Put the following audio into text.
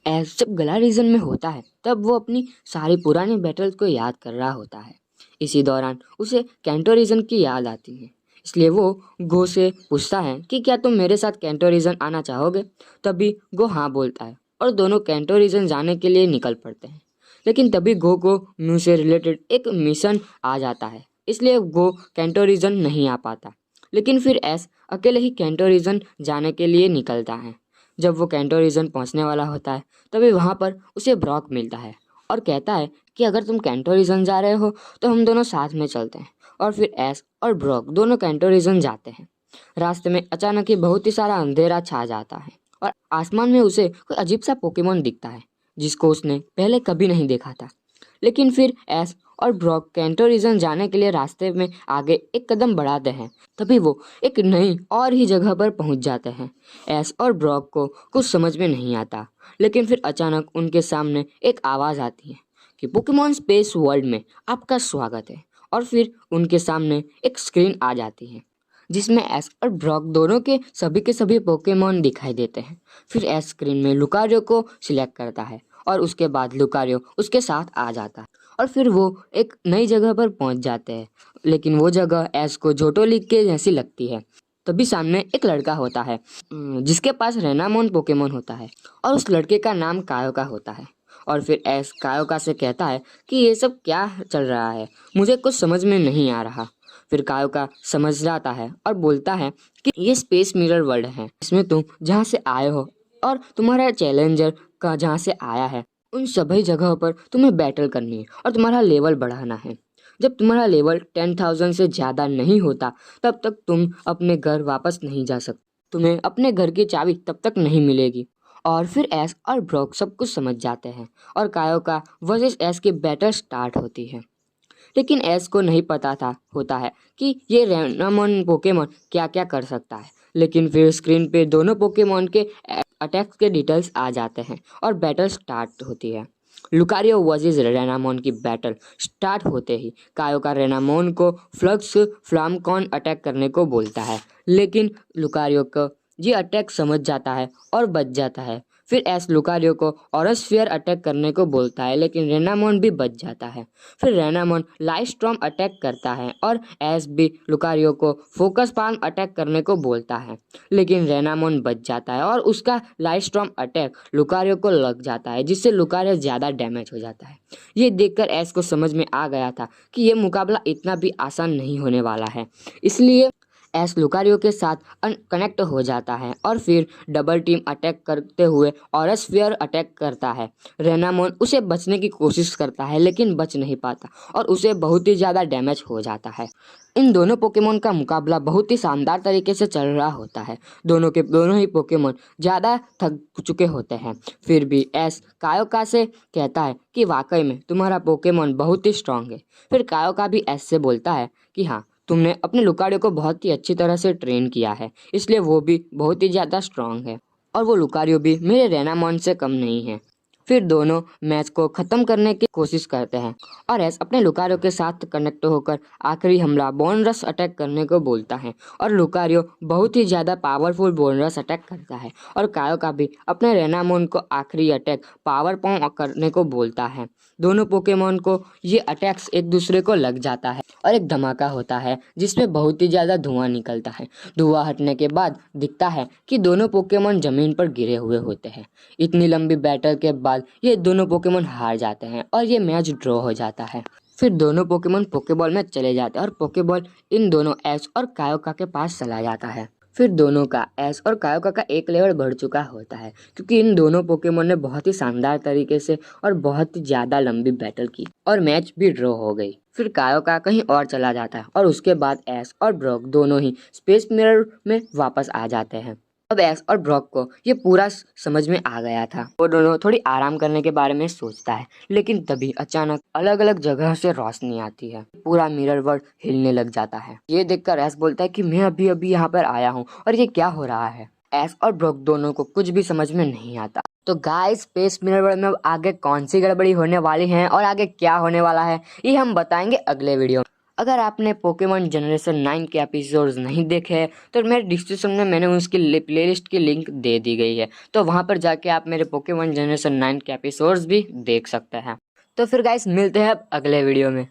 S जब गला reason में होता है तब वो अपनी सारी पुरानी बैटल्स को याद कर रहा होता है। इसी दौरान उसे कैंटो रीजन की याद आती है, इसलिए वो गो से पूछता है कि क्या तुम मेरे साथ कैंटो रीजन आना चाहोगे। तभी गो हाँ बोलता है और दोनों कैंटो रीजन जाने के लिए निकल पड़ते हैं। लेकिन तभी गो को म्यू से रिलेटेड एक मिशन आ जाता है, इसलिए गो कैंटो रीजन नहीं आ पाता। लेकिन फिर एस अकेले ही कैंटो रीजन जाने के लिए निकलता है। जब वो कैंटो रीजन पहुंचने वाला होता है तभी वहां पर उसे ब्रॉक मिलता है और कहता है कि अगर तुम कैंटो रीजन जा रहे हो तो हम दोनों साथ में चलते हैं। और फिर एस और ब्रॉक दोनों कैंटो रीजन जाते हैं। रास्ते में अचानक ही बहुत ही सारा अंधेरा छा जाता है और आसमान में उसे कोई अजीब सा पोकेमोन दिखता है जिसको उसने पहले कभी नहीं देखा था। लेकिन फिर एस और ब्रॉक कैंटो रीजन जाने के लिए रास्ते में आगे एक कदम बढ़ाते हैं। तभी वो एक नई और ही जगह पर पहुंच जाते हैं। एस और ब्रॉक को कुछ समझ में नहीं आता, लेकिन फिर अचानक उनके सामने एक आवाज़ आती है कि पोकेमॉन स्पेस वर्ल्ड में आपका स्वागत है। और फिर उनके सामने एक स्क्रीन आ जाती है जिसमें एस और ब्रॉक दोनों के सभी पोकेमॉन दिखाई देते हैं। फिर एस स्क्रीन में लुकारियो को सिलेक्ट करता है और उसके बाद लुकारियो उसके साथ आ जाता है और फिर वो एक नई जगह पर पहुंच जाते हैं। लेकिन वो जगह एस को जोटोलिक के जैसी लगती है। तभी सामने एक लड़का होता है जिसके पास रेनामोन पोकेमोन होता है और उस लड़के का नाम कायोका होता है। और फिर एस कायोका से कहता है कि ये सब क्या चल रहा है, मुझे कुछ समझ में नहीं आ रहा। फिर कायोका समझ जाता है और बोलता है कि ये स्पेस मिरर वर्ल्ड है, इसमें तुम जहाँ से आए हो और तुम्हारा चैलेंजर का जहाँ से आया है उन सभी जगहों पर तुम्हें बैटल करनी है और तुम्हारा लेवल बढ़ाना है। जब तुम्हारा लेवल 10,000 से ज़्यादा नहीं होता तब तक तुम अपने घर वापस नहीं जा सकते, तुम्हें अपने घर की चाबी तब तक नहीं मिलेगी। और फिर एस और ब्रॉक सब कुछ समझ जाते हैं और कायोका वर्सेस एस की बैटल स्टार्ट होती है। लेकिन एस को नहीं पता था होता है कि ये रेनामोन पोकेमोन क्या क्या कर सकता है। लेकिन फिर स्क्रीन पे दोनों पोकेमोन के अटैक्स के डिटेल्स आ जाते हैं और बैटल स्टार्ट होती है। लुकारियो वर्सेस रेनामोन की बैटल स्टार्ट होते ही कायोका रेनामोन को फ्लक्स फ्लामकॉन अटैक करने को बोलता है। लेकिन लुकारियो को ये अटैक समझ जाता है और बच जाता है। फिर एस लुकारियो को ऑरोस्फियर अटैक करने को बोलता है, लेकिन रेनामोन भी बच जाता है। फिर रेनामोन लाइट स्टॉर्म अटैक करता है और एस भी लुकारियो को फोकस पाल्म अटैक करने को बोलता है, लेकिन रेनामोन बच जाता है और उसका लाइट स्टॉर्म अटैक लुकारियो को लग जाता है जिससे लुकारियो ज़्यादा डैमेज हो जाता है। ये देखकर एस को समझ में आ गया था कि ये मुकाबला इतना भी आसान नहीं होने वाला है, इसलिए एस लुकारियो के साथ कनेक्ट हो जाता है और फिर डबल टीम अटैक करते हुए ऑरोस्फियर अटैक करता है। रेनामोन उसे बचने की कोशिश करता है लेकिन बच नहीं पाता और उसे बहुत ही ज़्यादा डैमेज हो जाता है। इन दोनों पोकेमोन का मुकाबला बहुत ही शानदार तरीके से चल रहा होता है। दोनों ही पोकेमोन ज़्यादा थक चुके होते हैं। फिर भी एस कायोका से कहता है कि वाकई में तुम्हारा पोकेमोन बहुत ही स्ट्रांग है। फिर कायोका भी एस से बोलता है कि हाँ, तुमने अपने लुकारियो को बहुत ही अच्छी तरह से ट्रेन किया है, इसलिए वो भी बहुत ही ज़्यादा स्ट्रांग है और वो लुकारियो भी मेरे रेनामोन से कम नहीं है। फिर दोनों मैच को ख़त्म करने की कोशिश करते हैं और एस अपने लुकारियो के साथ कनेक्ट होकर आखिरी हमला बोन रश अटैक करने को बोलता है और लुकारियो बहुत ही ज़्यादा पावरफुल बोन रश अटैक करता है और कायोका भी अपने रेनामोन को आखिरी अटैक पावर पॉम करने को बोलता है। दोनों पोकेमोन को ये अटैक्स एक दूसरे को लग जाता है और एक धमाका होता है जिसमें बहुत ही ज़्यादा धुआं निकलता है। धुआं हटने के बाद दिखता है कि दोनों पोकेमोन ज़मीन पर गिरे हुए होते हैं। इतनी लंबी बैटल के बाद ये दोनों पोकेमोन हार जाते हैं और ये मैच ड्रॉ हो जाता है। फिर दोनों पोकेमोन पोकेबॉल में चले जाते हैं और पोकेबॉल इन दोनों एस और कायोका के पास चला जाता है। फिर दोनों का एस और कायोका का एक लेवल बढ़ चुका होता है क्योंकि इन दोनों पोकेमोन ने बहुत ही शानदार तरीके से और बहुत ही ज़्यादा लंबी बैटल की और मैच भी ड्रॉ हो गई। फिर कायोका कहीं और चला जाता है और उसके बाद एस और ब्रॉक दोनों ही स्पेस मिरर में वापस आ जाते हैं। अब एस और ब्रॉक को ये पूरा समझ में आ गया था। वो दोनों थोड़ी आराम करने के बारे में सोचता है, लेकिन तभी अचानक अलग अलग जगह से रोशनी आती है। पूरा मिरर वर्ल्ड हिलने लग जाता है। ये देखकर एस बोलता है कि मैं अभी अभी यहाँ पर आया हूँ और ये क्या हो रहा है। एस और ब्रॉक दोनों को कुछ भी समझ में नहीं आता। तो गाइस, स्पेस मिरर वर्ल्ड में आगे कौन सी गड़बड़ी होने वाली है और आगे क्या होने वाला है ये हम बताएंगे अगले वीडियो में। अगर आपने पोकेमॉन जनरेशन 9 के एपिसोड्स नहीं देखे हैं तो मेरे डिस्क्रिप्शन में मैंने उसकी प्लेलिस्ट की लिंक दे दी गई है, तो वहाँ पर जाके आप मेरे पोकेमॉन जनरेशन 9 के एपिसोड्स भी देख सकते हैं। तो फिर गाइस मिलते हैं अब अगले वीडियो में।